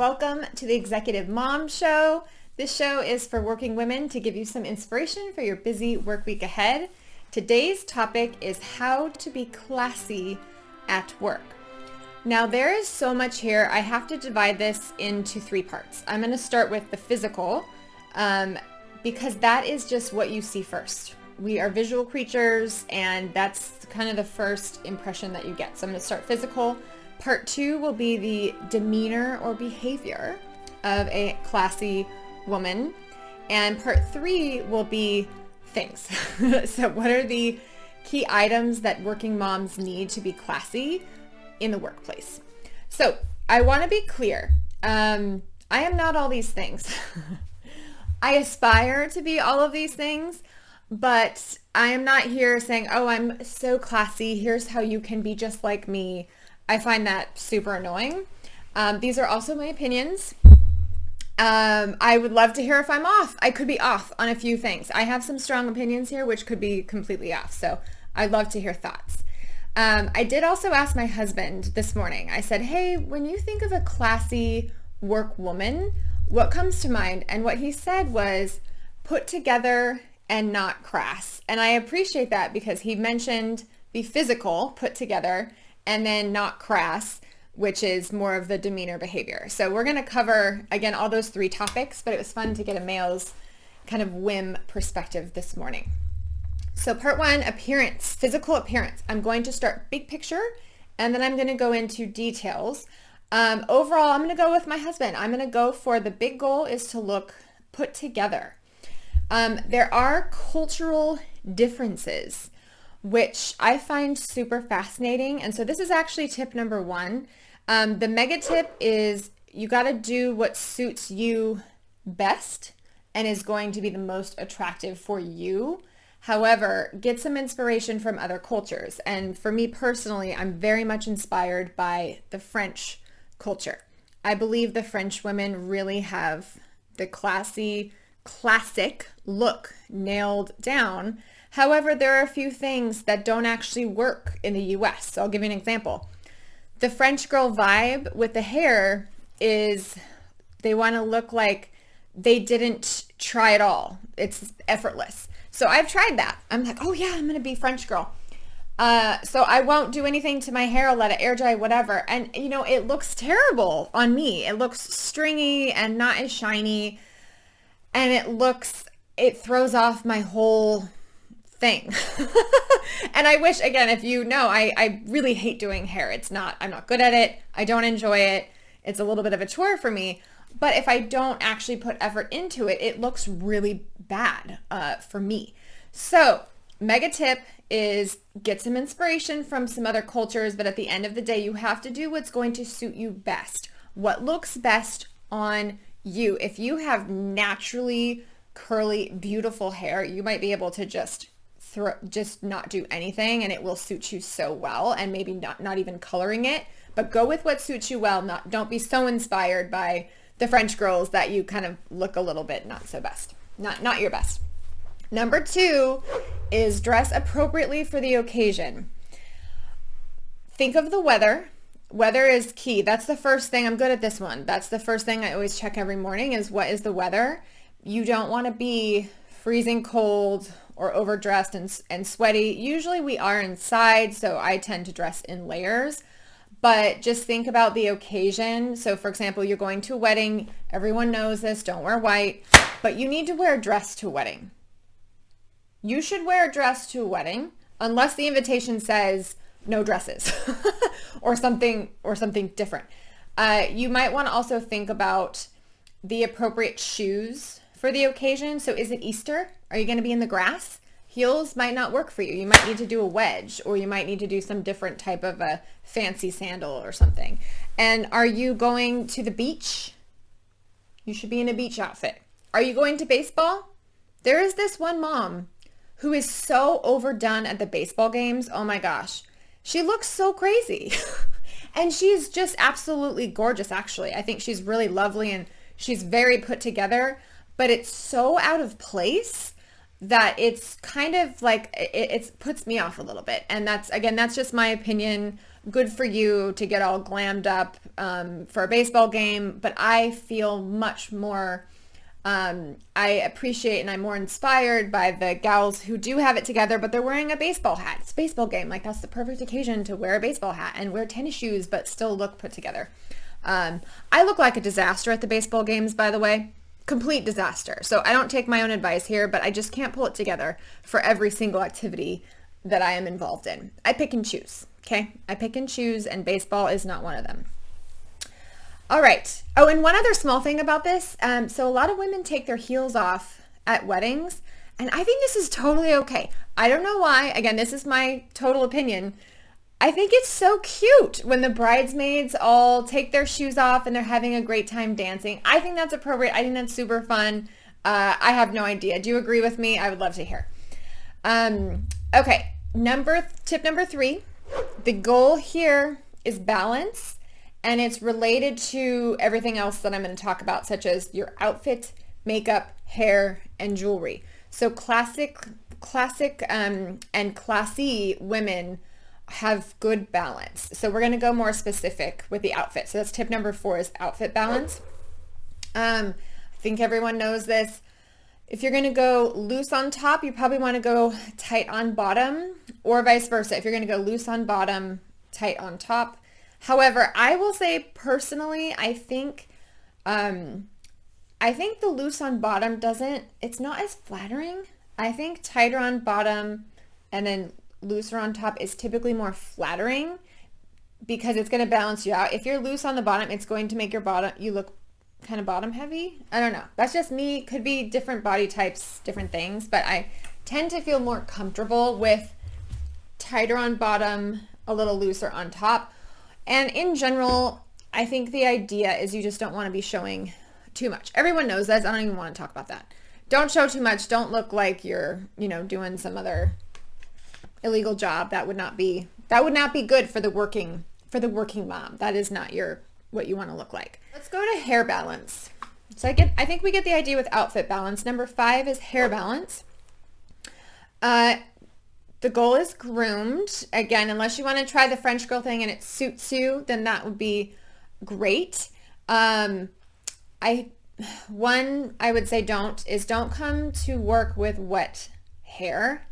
Welcome to the Executive Mom Show. This show is for working women to give you some inspiration for your busy work week ahead. Today's topic is how to be classy at work. Now there is so much here. I have to divide this into three parts. I'm going to start with the physical because that is just what you see first. We are visual creatures and that's kind of the first impression that you get. So I'm going to start physical. Part two will be the demeanor or behavior of a classy woman. And part three will be things. So what are the key items that working moms need to be classy in the workplace? So I want to be clear. I am not all these things. I aspire to be all of these things, but I am not here saying, oh, I'm so classy. Here's how you can be just like me. I find that super annoying. These are also my opinions. I would love to hear if I'm off. I could be off on a few things. I have some strong opinions here, which could be completely off. So I'd love to hear thoughts. I did also ask my husband this morning. I said, hey, when you think of a classy work woman, what comes to mind? And what he said was put together and not crass. And I appreciate that because he mentioned the physical put together and then not crass, which is more of the demeanor behavior. So we're going to cover, again, all those three topics, but it was fun to get a male's kind of whim perspective this morning. So part one, appearance, physical appearance. I'm going to start big picture, and then I'm going to go into details. Overall, I'm going to go with my husband. I'm going to go for the big goal is to look put together. There are cultural differences which I find super fascinating. And so this is actually tip number one. The mega tip is you got to do what suits you best and is going to be the most attractive for you. However, get some inspiration from other cultures. And for me personally, I'm very much inspired by the French culture. I believe the French women really have the classic look nailed down. However, there are a few things that don't actually work in the US. So I'll give you an example. The French girl vibe with the hair is they want to look like they didn't try at all. It's effortless. So I've tried that. I'm like, oh yeah, I'm going to be French girl. So I won't do anything to my hair. I'll let it air dry, whatever. And you know, it looks terrible on me. It looks stringy and not as shiny. And it throws off my whole thing. And I wish, again, if you know, I really hate doing hair. I'm not good at it. I don't enjoy it. It's a little bit of a chore for me. But if I don't actually put effort into it, it looks really bad for me. So mega tip is get some inspiration from some other cultures, but at the end of the day, you have to do what's going to suit you best. What looks best on you. If you have naturally curly, beautiful hair, you might be able to just not do anything and it will suit you so well, and maybe not even coloring it, but go with what suits you well. Don't be so inspired by the French girls that you kind of look a little bit not so best, not your best. Number two is dress appropriately for the occasion. Think of the weather. Weather is key. That's the first thing. I'm good at this one. That's the first thing I always check every morning is what is the weather. You don't want to be freezing cold or overdressed and sweaty. Usually we are inside, so I tend to dress in layers, but just think about the occasion. So for example, you're going to a wedding. Everyone knows this, don't wear white, but you need to wear a dress to a wedding. You should wear a dress to a wedding unless the invitation says no dresses or something different. You might want to also think about the appropriate shoes for the occasion. So is it Easter? Are you going to be in the grass? Heels might not work for you. You might need to do a wedge, or you might need to do some different type of a fancy sandal or something. And are you going to the beach? You should be in a beach outfit. Are you going to baseball? There is this one mom who is so overdone at the baseball games. Oh my gosh. She looks so crazy. And she's just absolutely gorgeous, actually. I think she's really lovely and she's very put together, but it's so out of place that it's kind of like, it puts me off a little bit. And that's just my opinion, good for you to get all glammed up for a baseball game, but I feel much more, I appreciate and I'm more inspired by the gals who do have it together, but they're wearing a baseball hat. It's a baseball game. Like, that's the perfect occasion to wear a baseball hat and wear tennis shoes, but still look put together. I look like a disaster at the baseball games, by the way. Complete disaster. So I don't take my own advice here, but I just can't pull it together for every single activity that I am involved in. I pick and choose, okay? I pick and choose, and baseball is not one of them. All right. Oh, and one other small thing about this. So a lot of women take their heels off at weddings, and I think this is totally okay. I don't know why. Again, this is my total opinion. I think it's so cute when the bridesmaids all take their shoes off and they're having a great time dancing. I think that's appropriate. I think that's super fun. I have no idea. Do you agree with me? I would love to hear. Okay, tip number 3. The goal here is balance, and it's related to everything else that I'm going to talk about, such as your outfit, makeup, hair, and jewelry. So classic and classy women have good balance. So we're going to go more specific with the outfit. So that's tip number 4 is outfit balance. I think everyone knows this. If you're going to go loose on top, you probably want to go tight on bottom, or vice versa. If you're going to go loose on bottom, tight on top. However, I will say personally, I think the loose on bottom it's not as flattering. I think tighter on bottom and then looser on top is typically more flattering because it's going to balance you out. If you're loose on the bottom, it's going to make you look kind of bottom heavy. I don't know. That's just me. Could be different body types, different things, but I tend to feel more comfortable with tighter on bottom, a little looser on top. And in general, I think the idea is you just don't want to be showing too much. Everyone knows this. I don't even want to talk about that. Don't show too much. Don't look like you're, doing some other illegal job. That would not be good for the working mom. That is not what you want to look like. Let's go to hair balance. So I think we get the idea with outfit balance. Number 5 is hair balance. The goal is groomed. Again, unless you want to try the French girl thing and it suits you, then that would be great. I would say don't come to work with wet hair.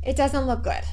It doesn't look good.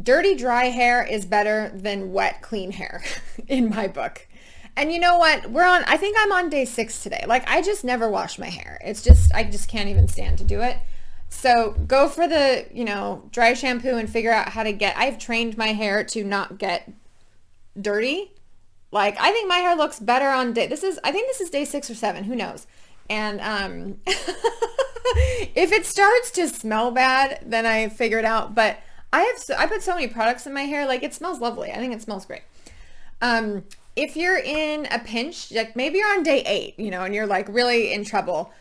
Dirty, dry hair is better than wet, clean hair in my book. And you know what? I think I'm on day 6 today. Like, I just never wash my hair. I just can't even stand to do it. So go for the, dry shampoo and figure out how to I've trained my hair to not get dirty. Like, I think my hair looks better on I think this is day 6 or 7, who knows? And if it starts to smell bad, then I figure it out. But I put so many products in my hair, like, it smells lovely. I think it smells great. If you're in a pinch, like maybe you're on day 8, and you're like really in trouble,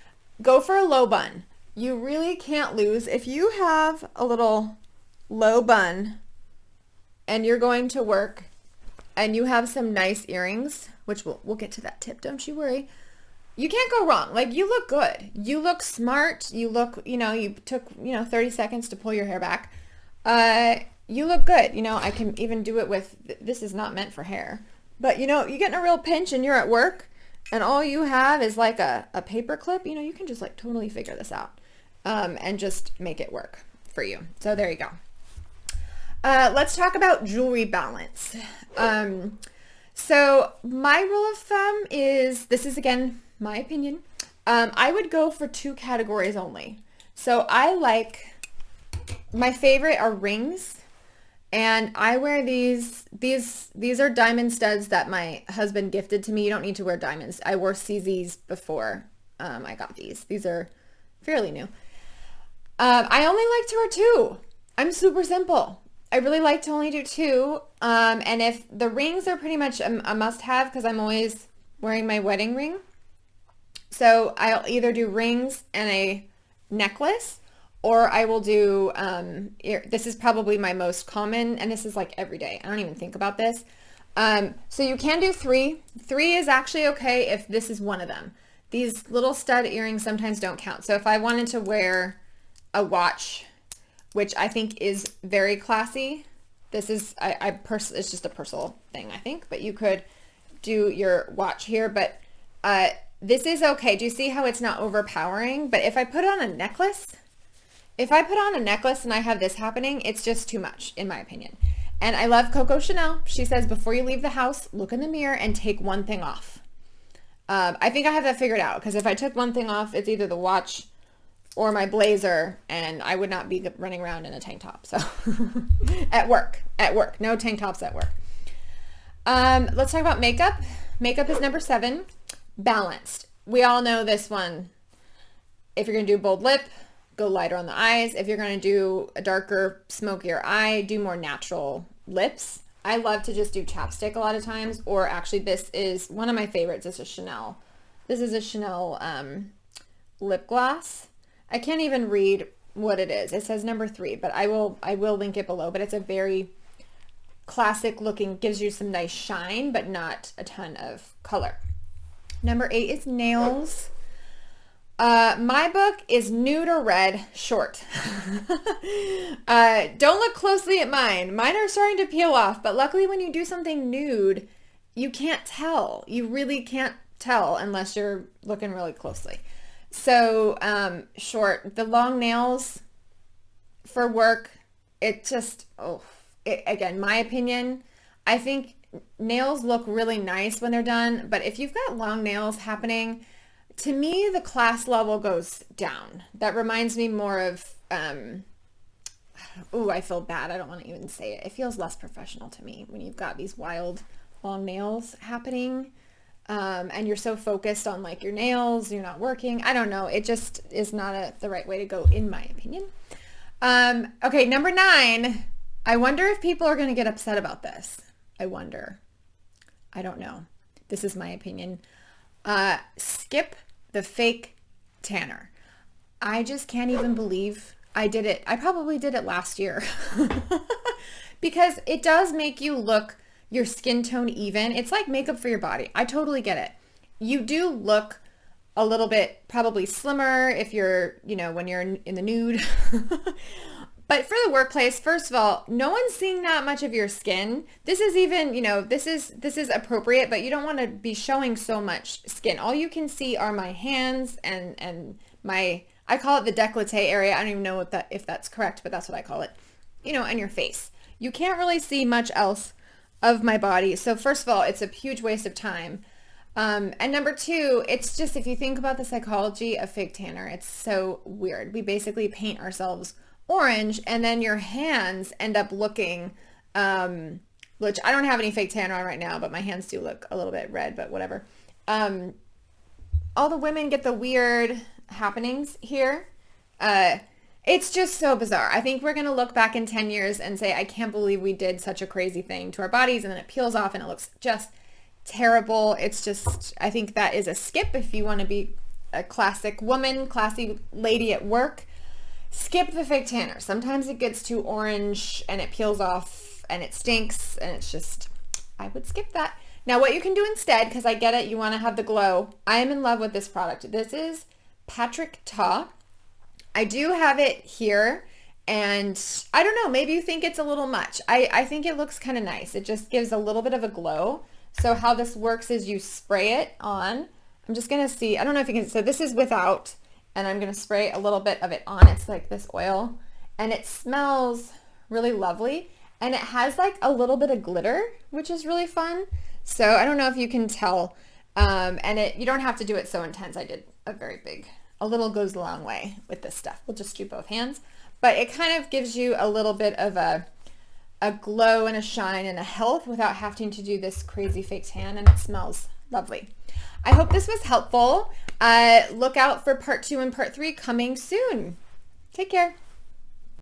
go for a low bun. You really can't lose. If you have a little low bun and you're going to work and you have some nice earrings, which we'll get to that tip, don't you worry. You can't go wrong. Like, you look good. You look smart. You look, you took, 30 seconds to pull your hair back. You look good. I can even do it with, this is not meant for hair, but you get in a real pinch and you're at work and all you have is like a paper clip, you can just like totally figure this out, and just make it work for you. So there you go. Let's talk about jewelry balance. So my rule of thumb is, this is again, my opinion. I would go for 2 categories only. So my favorite are rings, and I wear these are diamond studs that my husband gifted to me. You don't need to wear diamonds. I wore CZs before I got these. These are fairly new. I only like to wear 2. I'm super simple. I really like to only do 2. And if the rings are pretty much a must-have because I'm always wearing my wedding ring. So I'll either do rings and a necklace, or I will do, this is probably my most common, and this is like every day. I don't even think about this. So you can do 3. 3 is actually okay if this is one of them. These little stud earrings sometimes don't count. So if I wanted to wear a watch, which I think is very classy, This is, it's just a personal thing, I think, but you could do your watch here, but this is okay. Do you see how it's not overpowering? But if I put on a necklace, and I have this happening, it's just too much, in my opinion. And I love Coco Chanel. She says, before you leave the house, look in the mirror and take one thing off. I think I have that figured out, because if I took one thing off, it's either the watch or my blazer, and I would not be running around in a tank top. So at work, no tank tops at work. Let's talk about makeup. Makeup is number 7, balanced. We all know this one. If you're going to do bold lip, go lighter on the eyes. If you're going to do a darker, smokier eye, do more natural lips. I love to just do chapstick a lot of times, or actually this is one of my favorites. It's a Chanel. This is a Chanel lip gloss. I can't even read what it is. It says number 3, but I will link it below, but it's a very classic looking, gives you some nice shine, but not a ton of color. Number 8 is nails. My book is nude or red, short. Don't look closely at mine. Mine are starting to peel off, but luckily when you do something nude, you can't tell. You really can't tell unless you're looking really closely. So, short. The long nails for work, it just, again, my opinion, I think nails look really nice when they're done, but if you've got long nails happening, to me, the class level goes down. That reminds me more of, I feel bad. I don't want to even say it. It feels less professional to me when you've got these wild long nails happening, and you're so focused on like your nails, you're not working. I don't know. It just is not the right way to go, in my opinion. Okay, number 9. I wonder if people are going to get upset about this. I wonder. I don't know. This is my opinion. Skip the fake tanner. I just can't even believe I did it. I probably did it last year because it does make you look your skin tone even. It's like makeup for your body. I totally get it. You do look a little bit probably slimmer if you're, when you're in the nude. But for the workplace, first of all, no one's seeing that much of your skin. This is even, this is appropriate, but you don't want to be showing so much skin. All you can see are my hands and my, I call it the décolleté area. I don't even know if that's correct, but that's what I call it, and your face. You can't really see much else of my body. So first of all, it's a huge waste of time. And number 2, it's just, if you think about the psychology of fake tanner, it's so weird. We basically paint ourselves orange, and then your hands end up looking, which I don't have any fake tan on right now, but my hands do look a little bit red, but whatever. All the women get the weird happenings here. It's just so bizarre. I think we're going to look back in 10 years and say, I can't believe we did such a crazy thing to our bodies, and then it peels off and it looks just terrible. It's just, I think that is a skip if you want to be a classic woman, classy lady at work. Skip the fake tanner. Sometimes it gets too orange and it peels off and it stinks, and it's just, I would skip that. Now what you can do instead, because I get it, you want to have the glow. I am in love with this product. This is Patrick Ta. I do have it here, and I don't know, maybe you think it's a little much. I think it looks kind of nice. It just gives a little bit of a glow. So how this works is you spray it on. I'm just going to see, I don't know if you can, so this is without, and I'm going to spray a little bit of it on. It's like this oil, and it smells really lovely, and it has like a little bit of glitter, which is really fun. So I don't know if you can tell, and you don't have to do it so intense. I did a little goes a long way with this stuff. We'll just do both hands, but it kind of gives you a little bit of a glow and a shine and a health without having to do this crazy fake tan, and it smells lovely. I hope this was helpful. Look out for part 2 and part 3 coming soon. Take care.